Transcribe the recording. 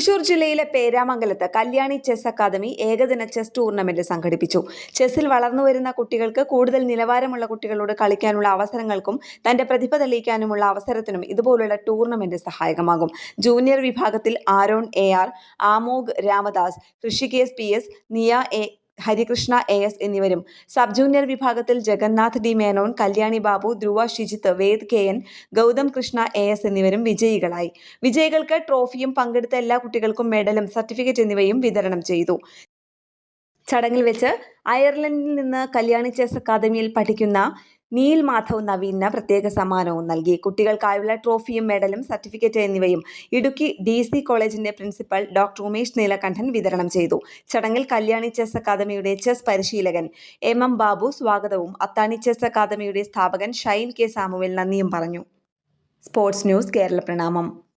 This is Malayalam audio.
തൃശൂർ ജില്ലയിലെ പേരാമംഗലത്ത് കല്യാണി ചെസ് അക്കാദമി ഏകദിന ചെസ് ടൂർണമെന്റ് സംഘടിപ്പിച്ചു. ചെസ്സിൽ വളർന്നുവരുന്ന കുട്ടികൾക്ക് കൂടുതൽ നിലവാരമുള്ള കുട്ടികളോട് കളിക്കാനുള്ള അവസരങ്ങൾക്കും തന്റെ പ്രതിഭ തെളിയിക്കാനുമുള്ള അവസരത്തിനും ഇതുപോലുള്ള ടൂർണമെന്റ് സഹായകമാകും. ജൂനിയർ വിഭാഗത്തിൽ Aaron AR, Amogh Ramadas, Rishikesh PS, Niya Harikrishna AS എന്നിവരും, സബ് ജൂനിയർ വിഭാഗത്തിൽ ജഗന്നാഥ് D മേനോൻ, കല്യാണി ബാബു, ധ്രുവ ഷിജിത്ത്, വേദ് KN, ഗൗതം കൃഷ്ണ AS എന്നിവരും വിജയികളായി. വിജയികൾക്ക് ട്രോഫിയും പങ്കെടുത്ത എല്ലാ കുട്ടികൾക്കും മെഡലും സർട്ടിഫിക്കറ്റ് എന്നിവയും വിതരണം ചെയ്തു. ചടങ്ങിൽ വെച്ച് അയർലൻഡിൽ നിന്ന് കല്യാണി ചെസ് അക്കാദമിയിൽ പഠിക്കുന്ന നീൽ മാധവ് നവീന് പ്രത്യേക സമ്മാനവും നൽകി. കുട്ടികൾക്കായുള്ള ട്രോഫിയും മെഡലും സർട്ടിഫിക്കറ്റ് എന്നിവയും ഇടുക്കി DC കോളേജിന്റെ പ്രിൻസിപ്പൽ ഡോക്ടർ ഉമേഷ് നീലകണ്ഠൻ വിതരണം ചെയ്തു. ചടങ്ങിൽ കല്യാണി ചെസ് അക്കാദമിയുടെ ചെസ് പരിശീലകൻ MM ബാബു സ്വാഗതവും അത്താണി ചെസ് അക്കാദമിയുടെ സ്ഥാപകൻ ഷൈൻ K സാമുവേൽ നന്ദിയും പറഞ്ഞു. സ്പോർട്സ് ന്യൂസ് കേരള പ്രണാമം.